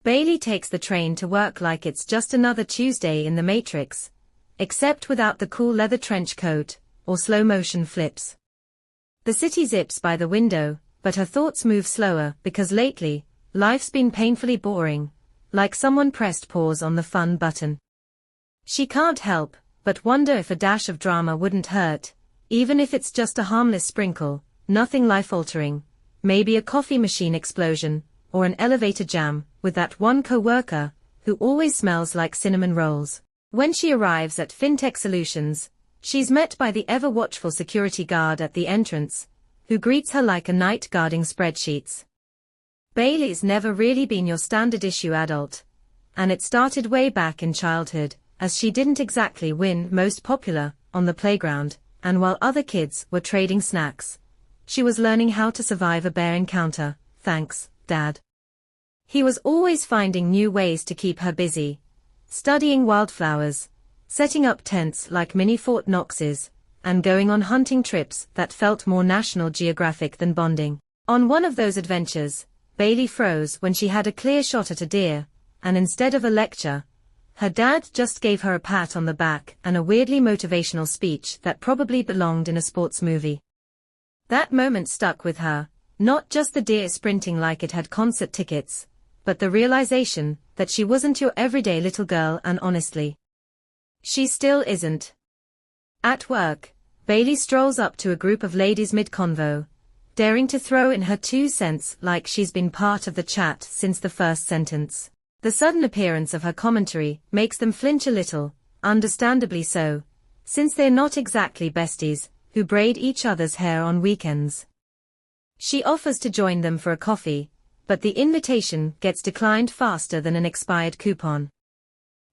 Bailey takes the train to work like it's just another Tuesday in the Matrix, except without the cool leather trench coat or slow-motion flips. The city zips by the window, but her thoughts move slower because lately, life's been painfully boring, like someone pressed pause on the fun button. She can't help but wonder if a dash of drama wouldn't hurt, even if it's just a harmless sprinkle, nothing life-altering, maybe a coffee machine explosion, or an elevator jam, with that one co-worker, who always smells like cinnamon rolls. When she arrives at FinTech Solutions, she's met by the ever-watchful security guard at the entrance, who greets her like a knight guarding spreadsheets. Bailey's never really been your standard-issue adult, and it started way back in childhood, as she didn't exactly win most popular on the playground, and while other kids were trading snacks, she was learning how to survive a bear encounter, thanks, Dad. He was always finding new ways to keep her busy, studying wildflowers, setting up tents like mini Fort Knoxes, and going on hunting trips that felt more National Geographic than bonding. On one of those adventures, Bailey froze when she had a clear shot at a deer, and instead of a lecture, her dad just gave her a pat on the back and a weirdly motivational speech that probably belonged in a sports movie. That moment stuck with her, not just the deer sprinting like it had concert tickets, but the realization that she wasn't your everyday little girl, and honestly, she still isn't. At work, Bailey strolls up to a group of ladies mid-convo, daring to throw in her 2 cents like she's been part of the chat since the first sentence. The sudden appearance of her commentary makes them flinch a little, understandably so, since they're not exactly besties who braid each other's hair on weekends. She offers to join them for a coffee, but the invitation gets declined faster than an expired coupon.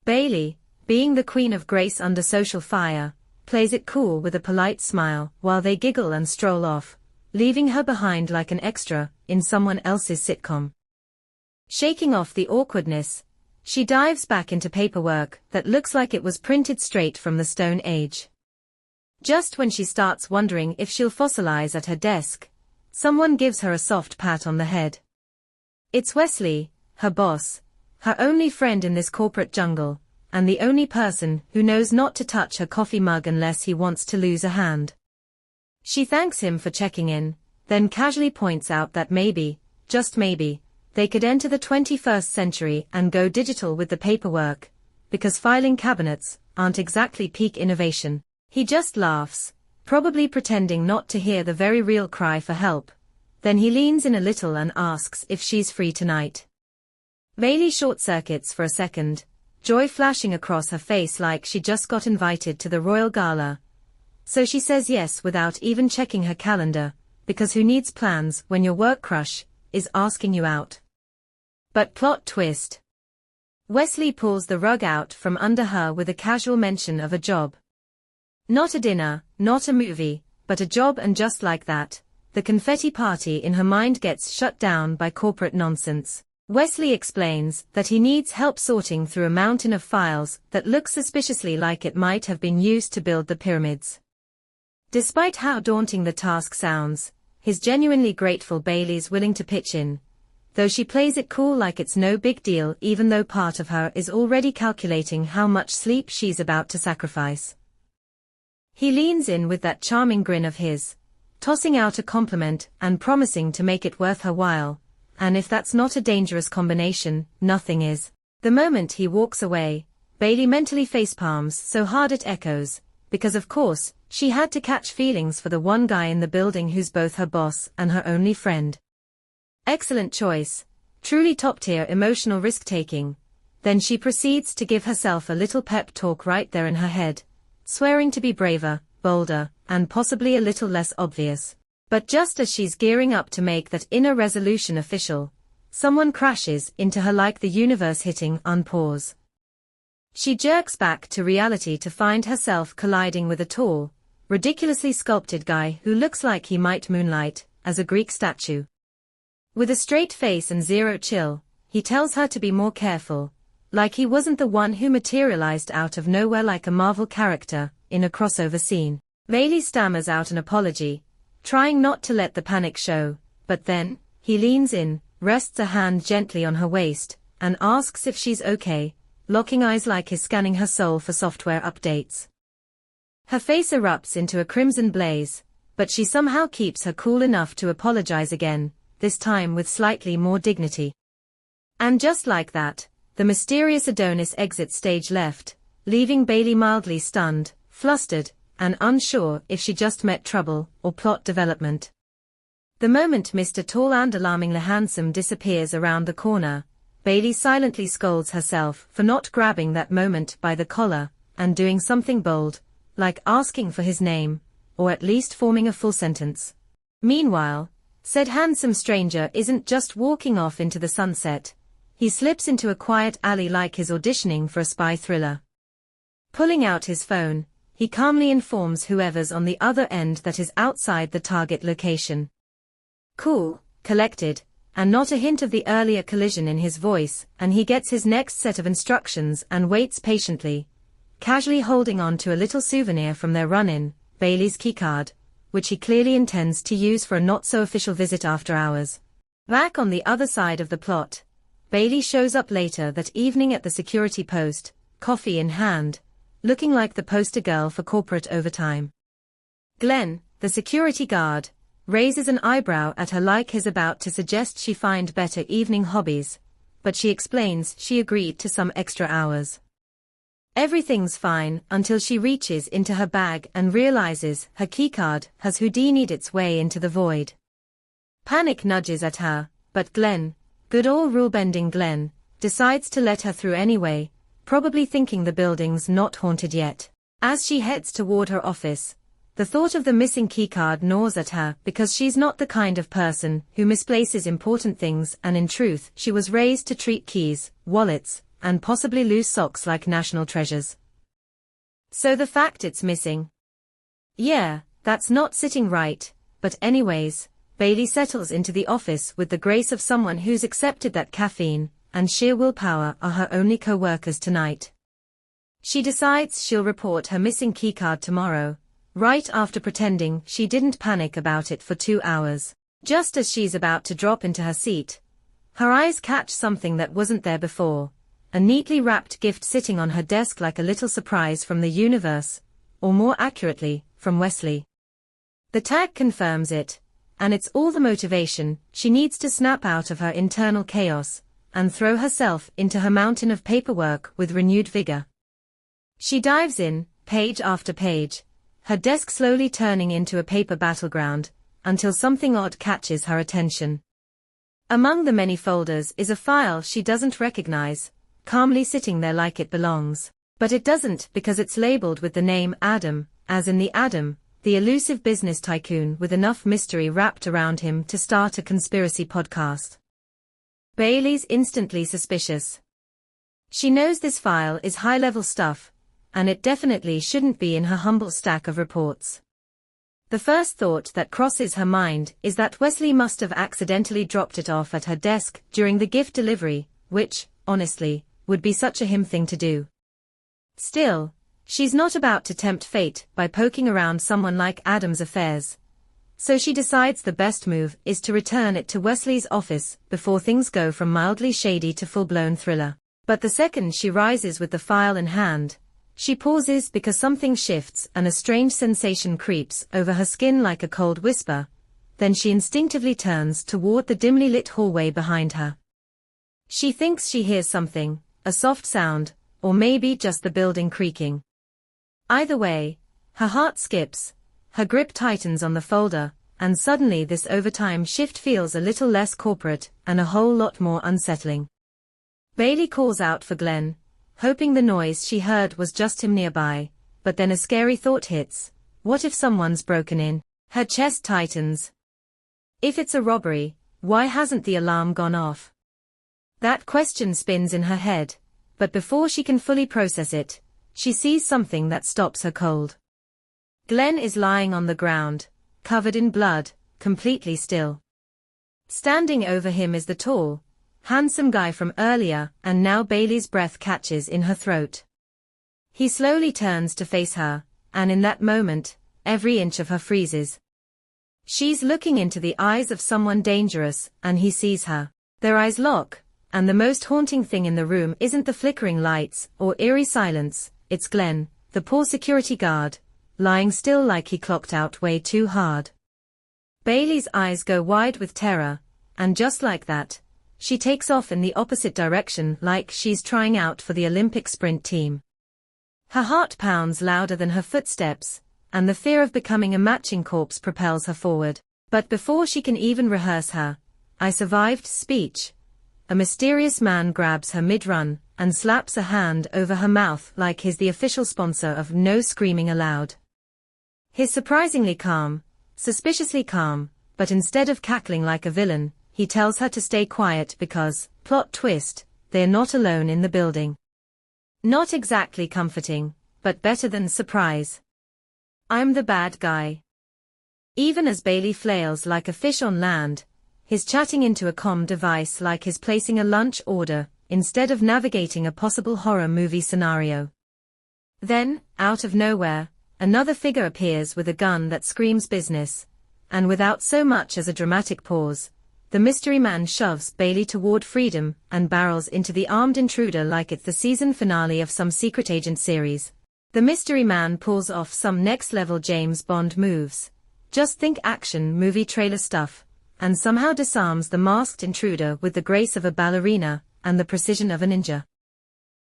Bailey, being the queen of grace under social fire, plays it cool with a polite smile while they giggle and stroll off, leaving her behind like an extra in someone else's sitcom. Shaking off the awkwardness, she dives back into paperwork that looks like it was printed straight from the Stone Age. Just when she starts wondering if she'll fossilize at her desk, someone gives her a soft pat on the head. It's Wesley, her boss, her only friend in this corporate jungle, and the only person who knows not to touch her coffee mug unless he wants to lose a hand. She thanks him for checking in, then casually points out that maybe, just maybe, they could enter the 21st century and go digital with the paperwork, because filing cabinets aren't exactly peak innovation. He just laughs, probably pretending not to hear the very real cry for help. Then he leans in a little and asks if she's free tonight. Bailey short-circuits for a second, joy flashing across her face like she just got invited to the Royal Gala. So she says yes without even checking her calendar, because who needs plans when your work crush is asking you out? But plot twist. Wesley pulls the rug out from under her with a casual mention of a job. Not a dinner, not a movie, but a job, and just like that, the confetti party in her mind gets shut down by corporate nonsense. Wesley explains that he needs help sorting through a mountain of files that look suspiciously like it might have been used to build the pyramids. Despite how daunting the task sounds, he's genuinely grateful Bailey's willing to pitch in, though she plays it cool like it's no big deal, even though part of her is already calculating how much sleep she's about to sacrifice. He leans in with that charming grin of his, tossing out a compliment and promising to make it worth her while, and if that's not a dangerous combination, nothing is. The moment he walks away, Bailey mentally facepalms so hard it echoes, because of course, she had to catch feelings for the one guy in the building who's both her boss and her only friend. Excellent choice, truly top-tier emotional risk-taking. Then she proceeds to give herself a little pep talk right there in her head, swearing to be braver, bolder, and possibly a little less obvious. But just as she's gearing up to make that inner resolution official, someone crashes into her like the universe hitting unpause. She jerks back to reality to find herself colliding with a tall, ridiculously sculpted guy who looks like he might moonlight as a Greek statue. With a straight face and zero chill, he tells her to be more careful, like he wasn't the one who materialized out of nowhere like a Marvel character in a crossover scene. Bailey stammers out an apology, trying not to let the panic show, but then, he leans in, rests a hand gently on her waist, and asks if she's okay, locking eyes like he's scanning her soul for software updates. Her face erupts into a crimson blaze, but she somehow keeps her cool enough to apologize again, this time with slightly more dignity. And just like that, the mysterious Adonis exits stage left, leaving Bailey mildly stunned, flustered, and unsure if she just met trouble or plot development. The moment Mr. Tall and Alarmingly Handsome disappears around the corner, Bailey silently scolds herself for not grabbing that moment by the collar and doing something bold, like asking for his name, or at least forming a full sentence. Meanwhile, said handsome stranger isn't just walking off into the sunset, he slips into a quiet alley like he's auditioning for a spy thriller. Pulling out his phone, he calmly informs whoever's on the other end that is outside the target location. Cool, collected, and not a hint of the earlier collision in his voice, and he gets his next set of instructions and waits patiently, casually holding on to a little souvenir from their run-in, Bailey's keycard, which he clearly intends to use for a not-so-official visit after hours. Back on the other side of the plot, Bailey shows up later that evening at the security post, coffee in hand, looking like the poster girl for corporate overtime. Glenn, the security guard, raises an eyebrow at her like he's about to suggest she find better evening hobbies, but she explains she agreed to some extra hours. Everything's fine until she reaches into her bag and realizes her keycard has Houdini'd its way into the void. Panic nudges at her, but Glenn, good old rule-bending Glenn, decides to let her through anyway, probably thinking the building's not haunted yet. As she heads toward her office, the thought of the missing keycard gnaws at her because she's not the kind of person who misplaces important things, and in truth she was raised to treat keys, wallets, and possibly loose socks like national treasures. So the fact it's missing. Yeah, that's not sitting right, but anyways, Bailey settles into the office with the grace of someone who's accepted that caffeine and sheer willpower are her only co-workers tonight. She decides she'll report her missing keycard tomorrow, right after pretending she didn't panic about it for 2 hours. Just as she's about to drop into her seat, her eyes catch something that wasn't there before, a neatly wrapped gift sitting on her desk like a little surprise from the universe, or more accurately, from Wesley. The tag confirms it, and it's all the motivation she needs to snap out of her internal chaos and throw herself into her mountain of paperwork with renewed vigor. She dives in, page after page, her desk slowly turning into a paper battleground, until something odd catches her attention. Among the many folders is a file she doesn't recognize, calmly sitting there like it belongs. But it doesn't because it's labeled with the name Adam, as in the Adam, the elusive business tycoon with enough mystery wrapped around him to start a conspiracy podcast. Bailey's instantly suspicious. She knows this file is high-level stuff, and it definitely shouldn't be in her humble stack of reports. The first thought that crosses her mind is that Wesley must have accidentally dropped it off at her desk during the gift delivery, which, honestly, would be such a him thing to do. Still, she's not about to tempt fate by poking around someone like Adam's affairs. So she decides the best move is to return it to Wesley's office before things go from mildly shady to full-blown thriller. But the second she rises with the file in hand, she pauses because something shifts and a strange sensation creeps over her skin like a cold whisper. Then she instinctively turns toward the dimly lit hallway behind her. She thinks she hears something, a soft sound, or maybe just the building creaking. Either way, her heart skips, her grip tightens on the folder, and suddenly this overtime shift feels a little less corporate and a whole lot more unsettling. Bailey calls out for Glenn, hoping the noise she heard was just him nearby, but then a scary thought hits. What if someone's broken in? Her chest tightens. If it's a robbery, why hasn't the alarm gone off? That question spins in her head, but before she can fully process it, she sees something that stops her cold. Glenn is lying on the ground, covered in blood, completely still. Standing over him is the tall, handsome guy from earlier, and now Bailey's breath catches in her throat. He slowly turns to face her, and in that moment, every inch of her freezes. She's looking into the eyes of someone dangerous, and he sees her. Their eyes lock, And the most haunting thing in the room isn't the flickering lights or eerie silence, it's Glenn, the poor security guard, lying still like he clocked out way too hard. Bailey's eyes go wide with terror, and just like that, she takes off in the opposite direction like she's trying out for the Olympic sprint team. Her heart pounds louder than her footsteps, and the fear of becoming a matching corpse propels her forward. But before she can even rehearse her "I survived" speech, a mysterious man grabs her mid-run and slaps a hand over her mouth like he's the official sponsor of No Screaming Allowed. He's surprisingly calm, suspiciously calm, but instead of cackling like a villain, he tells her to stay quiet because, plot twist, they're not alone in the building. Not exactly comforting, but better than surprise. "I'm the bad guy." Even as Bailey flails like a fish on land, he's chatting into a comm device like he's placing a lunch order, instead of navigating a possible horror movie scenario. Then, out of nowhere, another figure appears with a gun that screams business, and without so much as a dramatic pause, the mystery man shoves Bailey toward freedom and barrels into the armed intruder like it's the season finale of some secret agent series. The mystery man pulls off some next-level James Bond moves. Just think action movie trailer stuff, and somehow disarms the masked intruder with the grace of a ballerina and the precision of a ninja.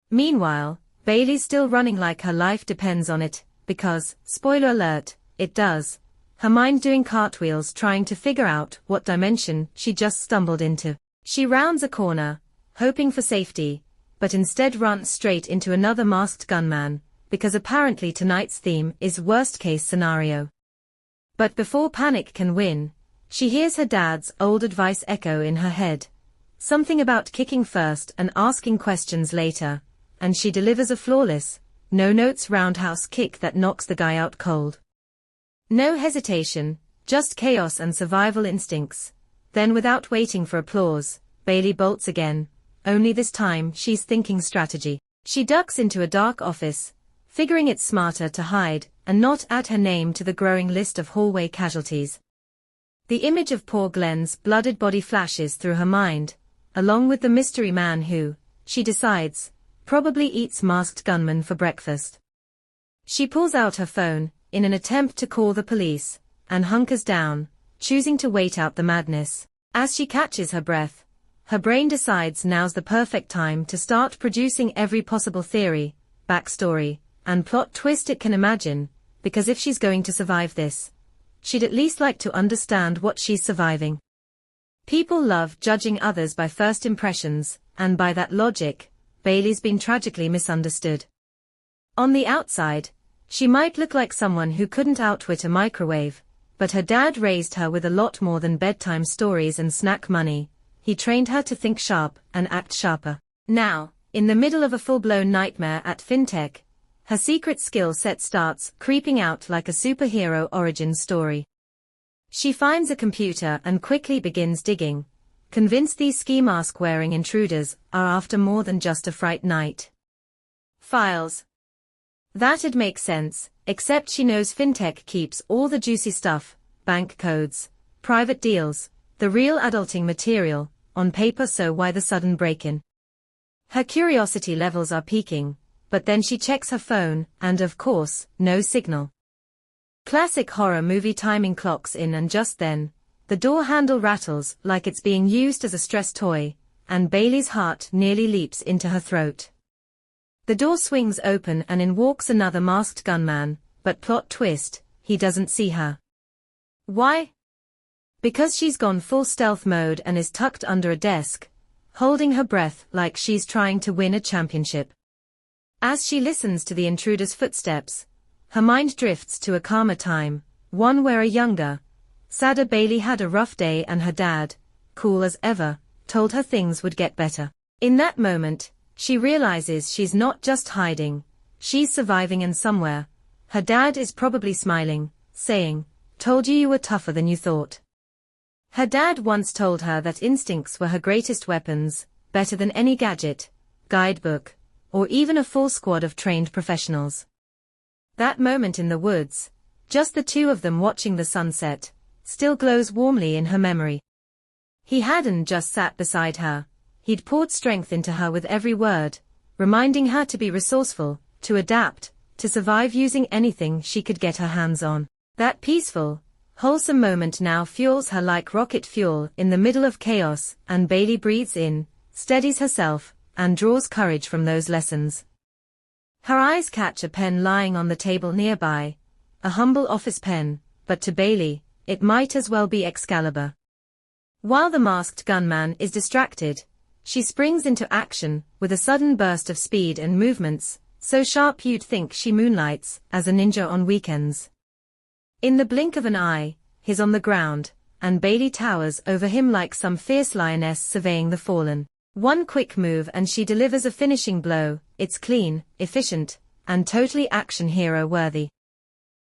Meanwhile, Bailey's still running like her life depends on it, because, spoiler alert, it does. Her mind doing cartwheels trying to figure out what dimension she just stumbled into. She rounds a corner, hoping for safety, but instead runs straight into another masked gunman, because apparently tonight's theme is worst-case scenario. But before panic can win, she hears her dad's old advice echo in her head. Something about kicking first and asking questions later, and she delivers a flawless, no-notes roundhouse kick that knocks the guy out cold. No hesitation, just chaos and survival instincts. Then without waiting for applause, Bailey bolts again, only this time she's thinking strategy. She ducks into a dark office, figuring it's smarter to hide and not add her name to the growing list of hallway casualties. The image of poor Glenn's blooded body flashes through her mind, along with the mystery man who, she decides, probably eats masked gunmen for breakfast. She pulls out her phone, in an attempt to call the police, and hunkers down, choosing to wait out the madness. As she catches her breath, her brain decides now's the perfect time to start producing every possible theory, backstory, and plot twist it can imagine, because if she's going to survive this, she'd at least like to understand what she's surviving. People love judging others by first impressions, and by that logic, Bailey's been tragically misunderstood. On the outside, she might look like someone who couldn't outwit a microwave, but her dad raised her with a lot more than bedtime stories and snack money. He trained her to think sharp and act sharper. Now, in the middle of a full-blown nightmare at FinTech, her secret skill set starts creeping out like a superhero origin story. She finds a computer and quickly begins digging, convinced these ski mask-wearing intruders are after more than just a fright night. Files. That'd make sense, except she knows FinTech keeps all the juicy stuff, bank codes, private deals, the real adulting material, on paper, so why the sudden break-in? Her curiosity levels are peaking, but then she checks her phone, and of course, no signal. Classic horror movie timing clocks in, and just then, the door handle rattles like it's being used as a stress toy, and Bailey's heart nearly leaps into her throat. The door swings open and in walks another masked gunman, but plot twist, he doesn't see her. Why? Because she's gone full stealth mode and is tucked under a desk, holding her breath like she's trying to win a championship. As she listens to the intruder's footsteps, her mind drifts to a calmer time, one where a younger, sadder Bailey had a rough day and her dad, cool as ever, told her things would get better. In that moment, she realizes she's not just hiding, she's surviving, and somewhere, her dad is probably smiling, saying, "Told you were tougher than you thought." Her dad once told her that instincts were her greatest weapons, better than any gadget, guidebook, or even a full squad of trained professionals. That moment in the woods, just the two of them watching the sunset, still glows warmly in her memory. He hadn't just sat beside her, He'd poured strength into her with every word, reminding her to be resourceful, to adapt, to survive using anything she could get her hands on. That peaceful, wholesome moment now fuels her like rocket fuel in the middle of chaos, and Bailey breathes in, steadies herself, and draws courage from those lessons. Her eyes catch a pen lying on the table nearby, a humble office pen, but to Bailey, it might as well be Excalibur. While the masked gunman is distracted, she springs into action, with a sudden burst of speed and movements, so sharp you'd think she moonlights as a ninja on weekends. In the blink of an eye, he's on the ground, and Bailey towers over him like some fierce lioness surveying the fallen. One quick move and she delivers a finishing blow. It's clean, efficient, and totally action hero worthy.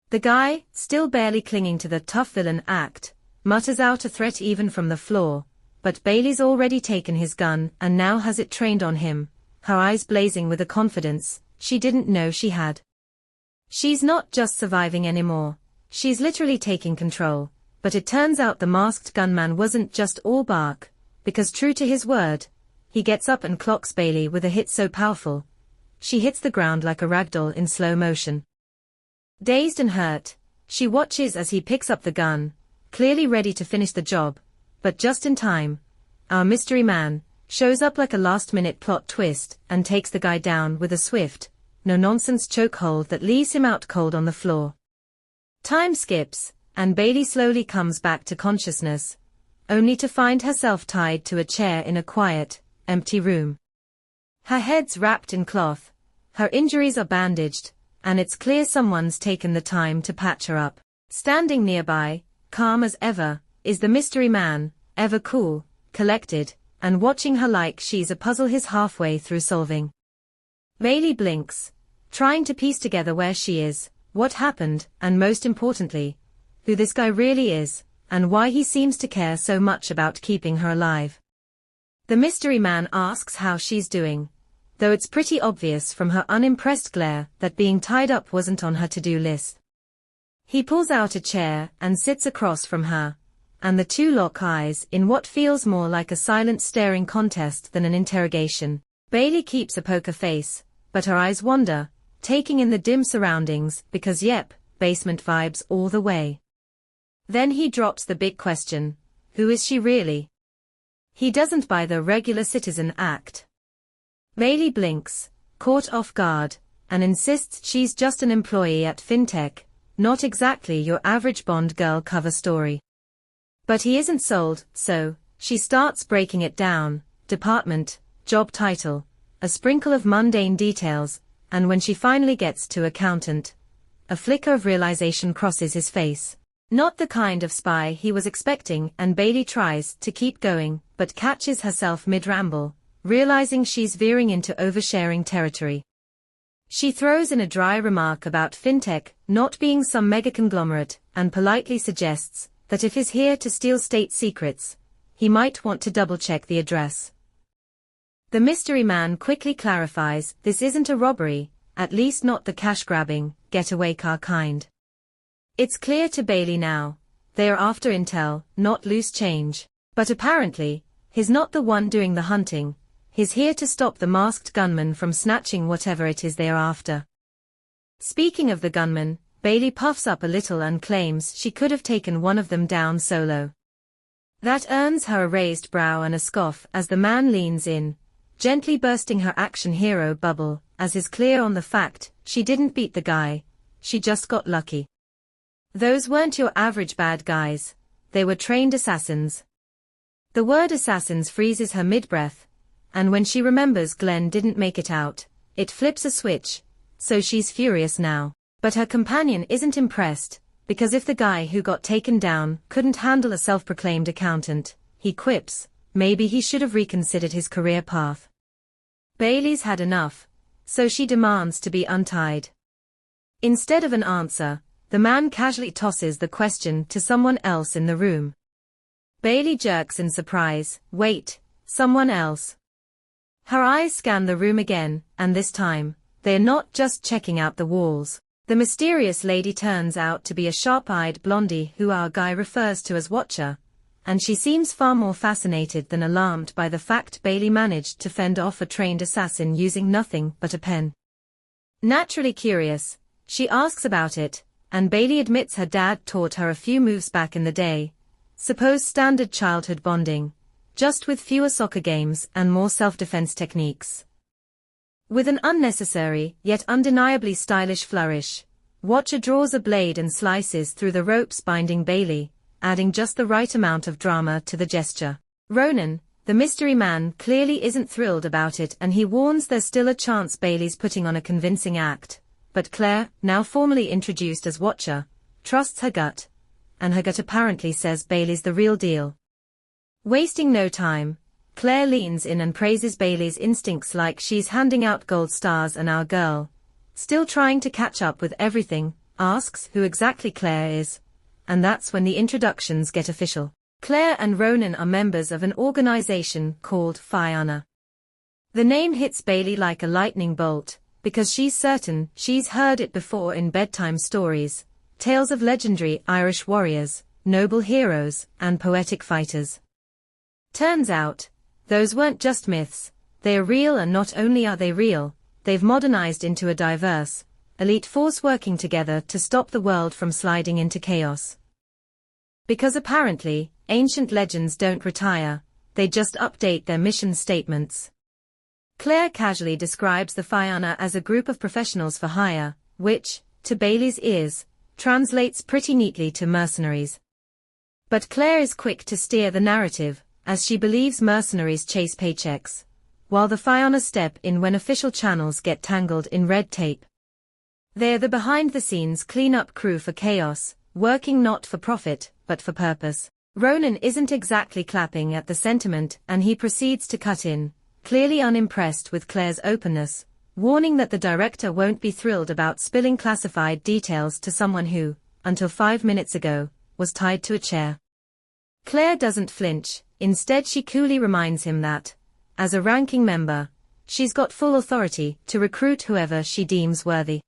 The guy, still barely clinging to the tough villain act, mutters out a threat even from the floor, but Bailey's already taken his gun and now has it trained on him, her eyes blazing with a confidence she didn't know she had. She's not just surviving anymore, she's literally taking control, but it turns out the masked gunman wasn't just all bark, because true to his word, he gets up and clocks Bailey with a hit so powerful, she hits the ground like a ragdoll in slow motion. Dazed and hurt, she watches as he picks up the gun, clearly ready to finish the job, but just in time, our mystery man shows up like a last-minute plot twist and takes the guy down with a swift, no-nonsense chokehold that leaves him out cold on the floor. Time skips, and Bailey slowly comes back to consciousness, only to find herself tied to a chair in a quiet, empty room. Her head's wrapped in cloth, her injuries are bandaged, and it's clear someone's taken the time to patch her up. Standing nearby, calm as ever, is the mystery man, ever cool, collected, and watching her like she's a puzzle he's halfway through solving. Bailey blinks, trying to piece together where she is, what happened, and most importantly, who this guy really is, and why he seems to care so much about keeping her alive. The mystery man asks how she's doing, though it's pretty obvious from her unimpressed glare that being tied up wasn't on her to-do list. He pulls out a chair and sits across from her, and the two lock eyes in what feels more like a silent staring contest than an interrogation. Bailey keeps a poker face, but her eyes wander, taking in the dim surroundings because yep, basement vibes all the way. Then he drops the big question, who is she really? He doesn't buy the regular citizen act. Bailey blinks, caught off guard, and insists she's just an employee at FinTech, not exactly your average Bond girl cover story. But he isn't sold, so she starts breaking it down, department, job title, a sprinkle of mundane details, and when she finally gets to accountant, a flicker of realization crosses his face. Not the kind of spy he was expecting, and Bailey tries to keep going, but catches herself mid-ramble, realizing she's veering into oversharing territory. She throws in a dry remark about FinTech not being some mega conglomerate, and politely suggests that if he's here to steal state secrets, he might want to double-check the address. The mystery man quickly clarifies this isn't a robbery, at least not the cash-grabbing, getaway car kind. It's clear to Bailey now, they are after intel, not loose change. But apparently, he's not the one doing the hunting, he's here to stop the masked gunman from snatching whatever it is they are after. Speaking of the gunman, Bailey puffs up a little and claims she could have taken one of them down solo. That earns her a raised brow and a scoff as the man leans in, gently bursting her action hero bubble, as is clear on the fact she didn't beat the guy, she just got lucky. Those weren't your average bad guys, they were trained assassins. The word assassins freezes her mid-breath, and when she remembers Glenn didn't make it out, it flips a switch, so she's furious now. But her companion isn't impressed, because if the guy who got taken down couldn't handle a self-proclaimed accountant, he quips, maybe he should have reconsidered his career path. Bailey's had enough, so she demands to be untied. Instead of an answer, the man casually tosses the question to someone else in the room. Bailey jerks in surprise, wait, someone else. Her eyes scan the room again, and this time, they're not just checking out the walls. The mysterious lady turns out to be a sharp-eyed blondie who our guy refers to as Watcher, and she seems far more fascinated than alarmed by the fact Bailey managed to fend off a trained assassin using nothing but a pen. Naturally curious, she asks about it, and Bailey admits her dad taught her a few moves back in the day. Suppose standard childhood bonding, just with fewer soccer games and more self-defense techniques. With an unnecessary, yet undeniably stylish flourish, Watcher draws a blade and slices through the ropes binding Bailey, adding just the right amount of drama to the gesture. Ronan, the mystery man, clearly isn't thrilled about it, and he warns there's still a chance Bailey's putting on a convincing act, but Claire, now formally introduced as Watcher, trusts her gut, and her gut apparently says Bailey's the real deal. Wasting no time, Claire leans in and praises Bailey's instincts like she's handing out gold stars, and our girl, still trying to catch up with everything, asks who exactly Claire is, and that's when the introductions get official. Claire and Ronan are members of an organization called Fianna. The name hits Bailey like a lightning bolt, because she's certain she's heard it before in bedtime stories, tales of legendary Irish warriors, noble heroes, and poetic fighters. Turns out, those weren't just myths, they are real, and not only are they real, they've modernized into a diverse, elite force working together to stop the world from sliding into chaos. Because apparently, ancient legends don't retire, they just update their mission statements. Claire casually describes the Fianna as a group of professionals for hire, which, to Bailey's ears, translates pretty neatly to mercenaries. But Claire is quick to steer the narrative, as she believes mercenaries chase paychecks, while the Fianna step in when official channels get tangled in red tape. They're the behind-the-scenes clean-up crew for chaos, working not for profit, but for purpose. Ronan isn't exactly clapping at the sentiment, and he proceeds to cut in, clearly unimpressed with Claire's openness, warning that the director won't be thrilled about spilling classified details to someone who, until 5 minutes ago, was tied to a chair. Claire doesn't flinch, instead she coolly reminds him that, as a ranking member, she's got full authority to recruit whoever she deems worthy.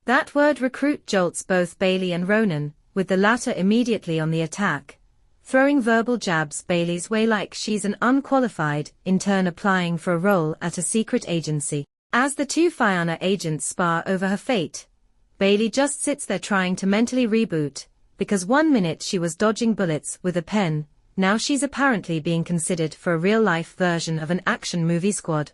That word recruit jolts both Bailey and Ronan, with the latter immediately on the attack, throwing verbal jabs Bailey's way like she's an unqualified intern applying for a role at a secret agency. As the two Fianna agents spar over her fate, Bailey just sits there trying to mentally reboot, because 1 minute she was dodging bullets with a pen, now she's apparently being considered for a real-life version of an action movie squad.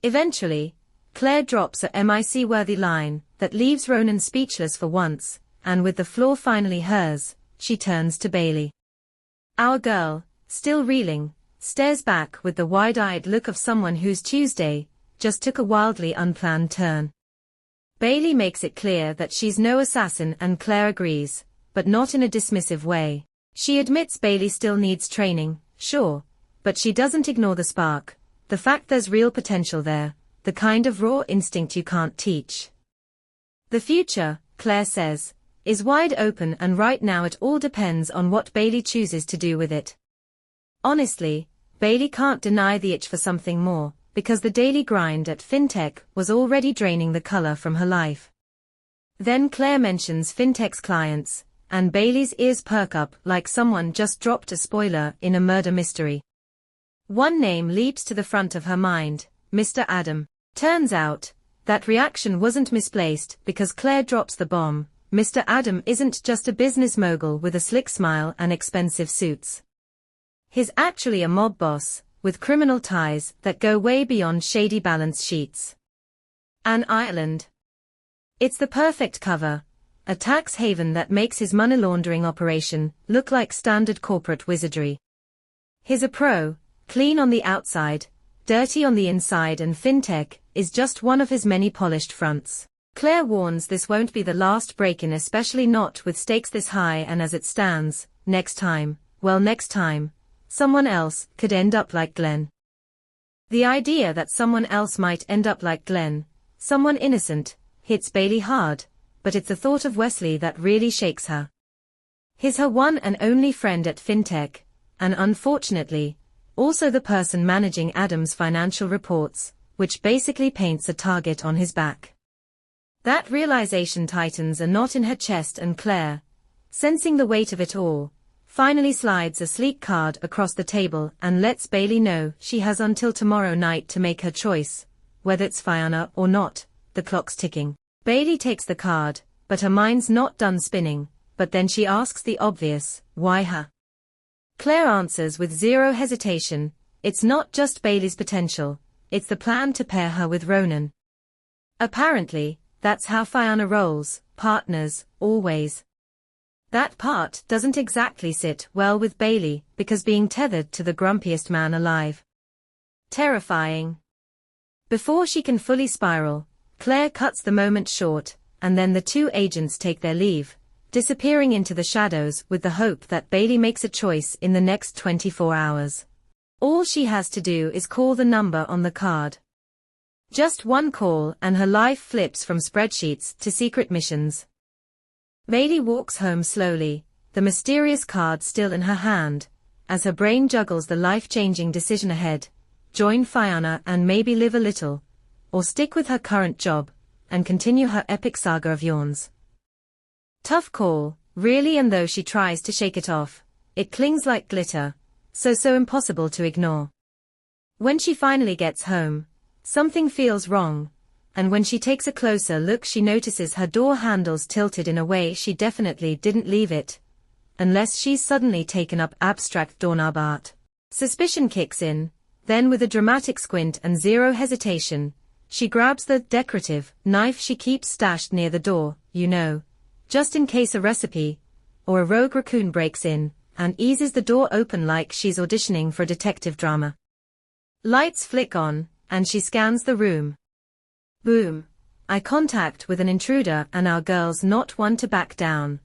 Eventually, Claire drops a MIC-worthy line that leaves Ronan speechless for once, and with the floor finally hers, she turns to Bailey. Our girl, still reeling, stares back with the wide-eyed look of someone whose Tuesday just took a wildly unplanned turn. Bailey makes it clear that she's no assassin, and Claire agrees, but not in a dismissive way. She admits Bailey still needs training, sure, but she doesn't ignore the spark, the fact there's real potential there, the kind of raw instinct you can't teach. The future, Claire says, is wide open, and right now it all depends on what Bailey chooses to do with it. Honestly, Bailey can't deny the itch for something more, because the daily grind at FinTech was already draining the color from her life. Then Claire mentions FinTech's clients, and Bailey's ears perk up like someone just dropped a spoiler in a murder mystery. One name leaps to the front of her mind, Mr. Adam. Turns out, that reaction wasn't misplaced because Claire drops the bomb. Mr. Adam isn't just a business mogul with a slick smile and expensive suits. He's actually a mob boss, with criminal ties that go way beyond shady balance sheets. An Ireland. It's the perfect cover, a tax haven that makes his money laundering operation look like standard corporate wizardry. He's a pro, clean on the outside, dirty on the inside, and FinTech is just one of his many polished fronts. Claire warns this won't be the last break-in, especially not with stakes this high, and as it stands, next time, someone else could end up like Glenn. The idea that someone else might end up like Glenn, someone innocent, hits Bailey hard, but it's the thought of Wesley that really shakes her. He's her one and only friend at FinTech, and unfortunately, also the person managing Adam's financial reports, which basically paints a target on his back. That realization tightens a knot in her chest, and Claire, sensing the weight of it all, finally slides a sleek card across the table and lets Bailey know she has until tomorrow night to make her choice, whether it's Fianna or not. The clock's ticking. Bailey takes the card, but her mind's not done spinning, but then she asks the obvious, why her? Claire answers with zero hesitation, it's not just Bailey's potential, it's the plan to pair her with Ronan. Apparently, that's how Fianna rolls, partners, always. That part doesn't exactly sit well with Bailey, because being tethered to the grumpiest man alive. Terrifying. Before she can fully spiral, Claire cuts the moment short, and then the two agents take their leave, disappearing into the shadows with the hope that Bailey makes a choice in the next 24 hours. All she has to do is call the number on the card. Just one call and her life flips from spreadsheets to secret missions. Bailey walks home slowly, the mysterious card still in her hand, as her brain juggles the life-changing decision ahead: join Fianna and maybe live a little, or stick with her current job and continue her epic saga of yawns. Tough call, really, and though she tries to shake it off, it clings like glitter, so impossible to ignore. When she finally gets home, something feels wrong, and when she takes a closer look she notices her door handle's tilted in a way she definitely didn't leave it, unless she's suddenly taken up abstract doorknob art. Suspicion kicks in, then with a dramatic squint and zero hesitation, she grabs the decorative knife she keeps stashed near the door, just in case a recipe or a rogue raccoon breaks in, and eases the door open like she's auditioning for a detective drama. Lights flick on, and she scans the room. Boom. Eye contact with an intruder, and our girl's not one to back down.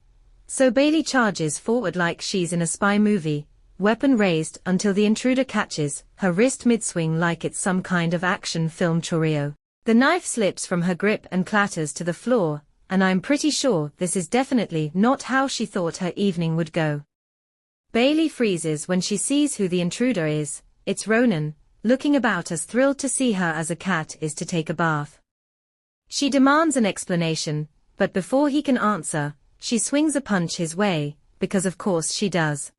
So Bailey charges forward like she's in a spy movie, weapon raised until the intruder catches her wrist mid-swing like it's some kind of action film choreo. The knife slips from her grip and clatters to the floor, and I'm pretty sure this is definitely not how she thought her evening would go. Bailey freezes when she sees who the intruder is. It's Ronan, looking about as thrilled to see her as a cat is to take a bath. She demands an explanation, but before he can answer, she swings a punch his way, because of course she does.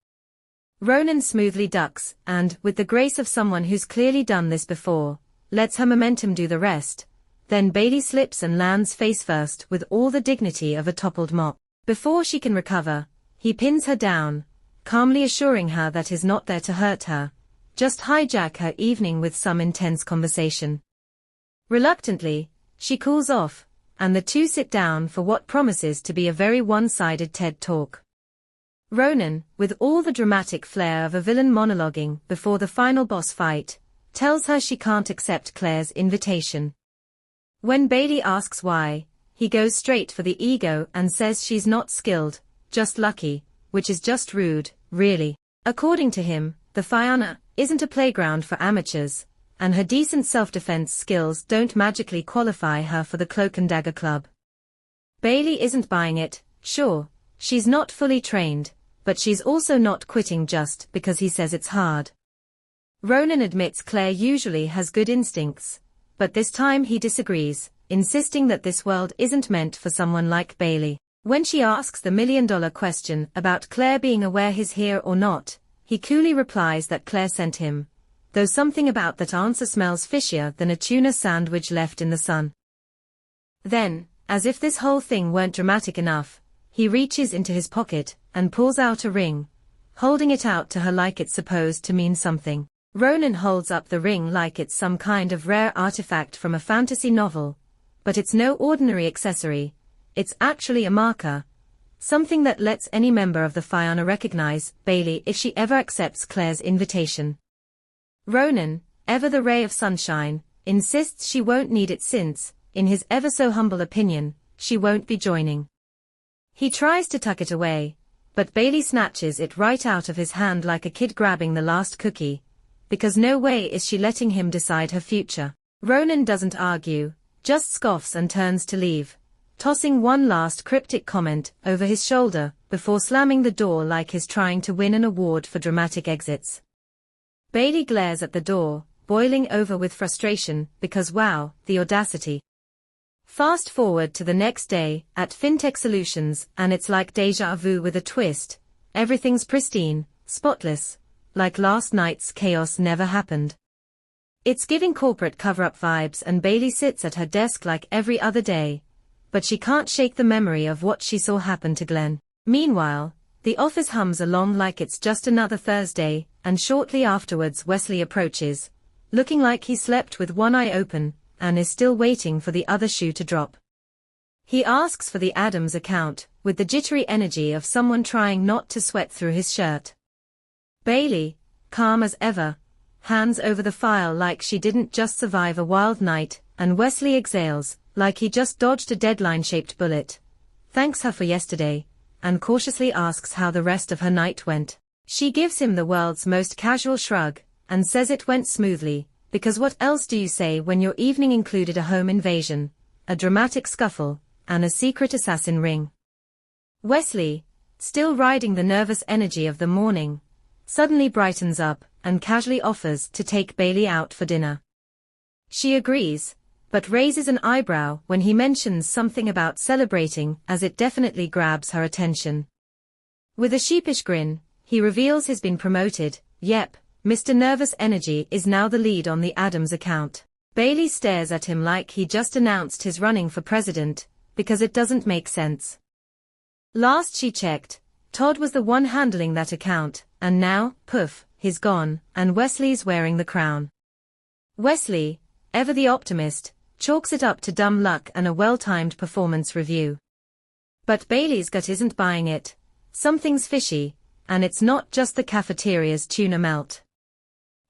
Ronan smoothly ducks, and, with the grace of someone who's clearly done this before, lets her momentum do the rest. Then Bailey slips and lands face first with all the dignity of a toppled mop. Before she can recover, he pins her down, calmly assuring her that he's not there to hurt her, just hijack her evening with some intense conversation. Reluctantly, she cools off, and the two sit down for what promises to be a very one-sided TED talk. Ronan, with all the dramatic flair of a villain monologuing before the final boss fight, tells her she can't accept Claire's invitation. When Bailey asks why, he goes straight for the ego and says she's not skilled, just lucky, which is just rude, really. According to him, the Fianna isn't a playground for amateurs, and her decent self-defense skills don't magically qualify her for the Cloak and Dagger Club. Bailey isn't buying it. Sure, she's not fully trained, but she's also not quitting just because he says it's hard. Ronan admits Claire usually has good instincts, but this time he disagrees, insisting that this world isn't meant for someone like Bailey. When she asks the million-dollar question about Claire being aware he's here or not, he coolly replies that Claire sent him, though something about that answer smells fishier than a tuna sandwich left in the sun. Then, as if this whole thing weren't dramatic enough, he reaches into his pocket and pulls out a ring, holding it out to her like it's supposed to mean something. Ronan holds up the ring like it's some kind of rare artifact from a fantasy novel, but it's no ordinary accessory. It's actually a marker, something that lets any member of the Fianna recognize Bailey if she ever accepts Claire's invitation. Ronan, ever the ray of sunshine, insists she won't need it since, in his ever so humble opinion, she won't be joining. He tries to tuck it away, but Bailey snatches it right out of his hand like a kid grabbing the last cookie, because no way is she letting him decide her future. Ronan doesn't argue, just scoffs and turns to leave, tossing one last cryptic comment over his shoulder before slamming the door like he's trying to win an award for dramatic exits. Bailey glares at the door, boiling over with frustration, because wow, the audacity. Fast forward to the next day, at FinTech Solutions, and it's like deja vu with a twist, Everything's pristine, spotless, like last night's chaos never happened. It's giving corporate cover-up vibes, and Bailey sits at her desk like every other day, but she can't shake the memory of what she saw happen to Glenn. Meanwhile, the office hums along like it's just another Thursday, and shortly afterwards Wesley approaches, looking like he slept with one eye open, and is still waiting for the other shoe to drop. He asks for the Adams account, with the jittery energy of someone trying not to sweat through his shirt. Bailey, calm as ever, hands over the file like she didn't just survive a wild night, and Wesley exhales, like he just dodged a deadline-shaped bullet, thanks her for yesterday, and cautiously asks how the rest of her night went. She gives him the world's most casual shrug, and says it went smoothly, because what else do you say when your evening included a home invasion, a dramatic scuffle, and a secret assassin ring? Wesley, still riding the nervous energy of the morning, suddenly brightens up, and casually offers to take Bailey out for dinner. She agrees, but raises an eyebrow when he mentions something about celebrating, as it definitely grabs her attention. With a sheepish grin, he reveals he's been promoted. Yep, Mr. Nervous Energy is now the lead on the Adams account. Bailey stares at him like he just announced his running for president, because it doesn't make sense. Last she checked, Todd was the one handling that account, and now, poof, he's gone, and Wesley's wearing the crown. Wesley, ever the optimist, chalks it up to dumb luck and a well-timed performance review. But Bailey's gut isn't buying it. Something's fishy, and it's not just the cafeteria's tuna melt.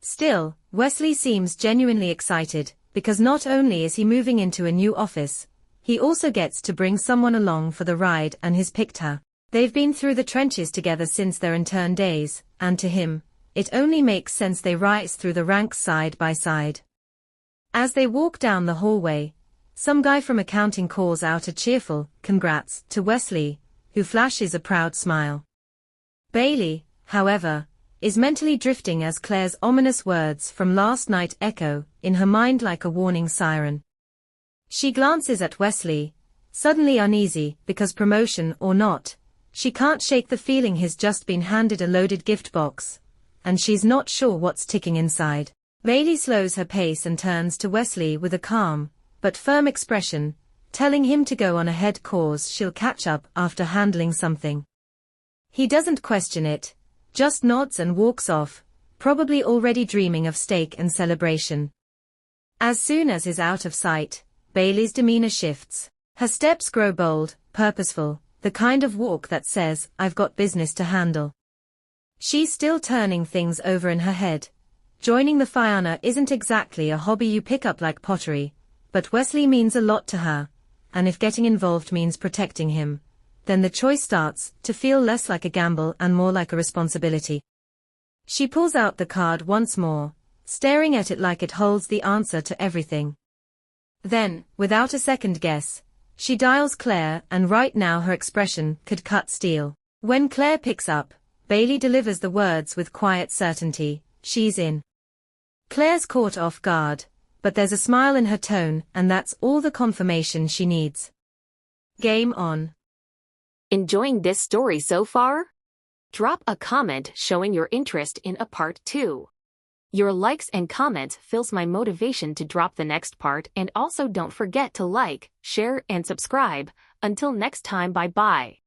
Still, Wesley seems genuinely excited, because not only is he moving into a new office, he also gets to bring someone along for the ride, and he's picked her. They've been through the trenches together since their intern days, and to him, it only makes sense they rise through the ranks side by side. As they walk down the hallway, some guy from accounting calls out a cheerful "congrats" to Wesley, who flashes a proud smile. Bailey, however, is mentally drifting as Claire's ominous words from last night echo in her mind like a warning siren. She glances at Wesley, suddenly uneasy because, promotion or not, she can't shake the feeling he's just been handed a loaded gift box, and she's not sure what's ticking inside. Bailey slows her pace and turns to Wesley with a calm, but firm expression, telling him to go on ahead cause she'll catch up after handling something. He doesn't question it, just nods and walks off, probably already dreaming of steak and celebration. As soon as he's out of sight, Bailey's demeanor shifts. Her steps grow bold, purposeful, the kind of walk that says, "I've got business to handle." She's still turning things over in her head. Joining the Fianna isn't exactly a hobby you pick up like pottery, but Wesley means a lot to her, and if getting involved means protecting him, then the choice starts to feel less like a gamble and more like a responsibility. She pulls out the card once more, staring at it like it holds the answer to everything. Then, without a second guess, she dials Claire, and right now her expression could cut steel. When Claire picks up, Bailey delivers the words with quiet certainty, "She's in." Claire's caught off guard, but there's a smile in her tone, and that's all the confirmation she needs. Game on. Enjoying this story so far? Drop a comment showing your interest in a part 2. Your likes and comments fills my motivation to drop the next part, and also don't forget to like, share, and subscribe. Until next time, bye-bye.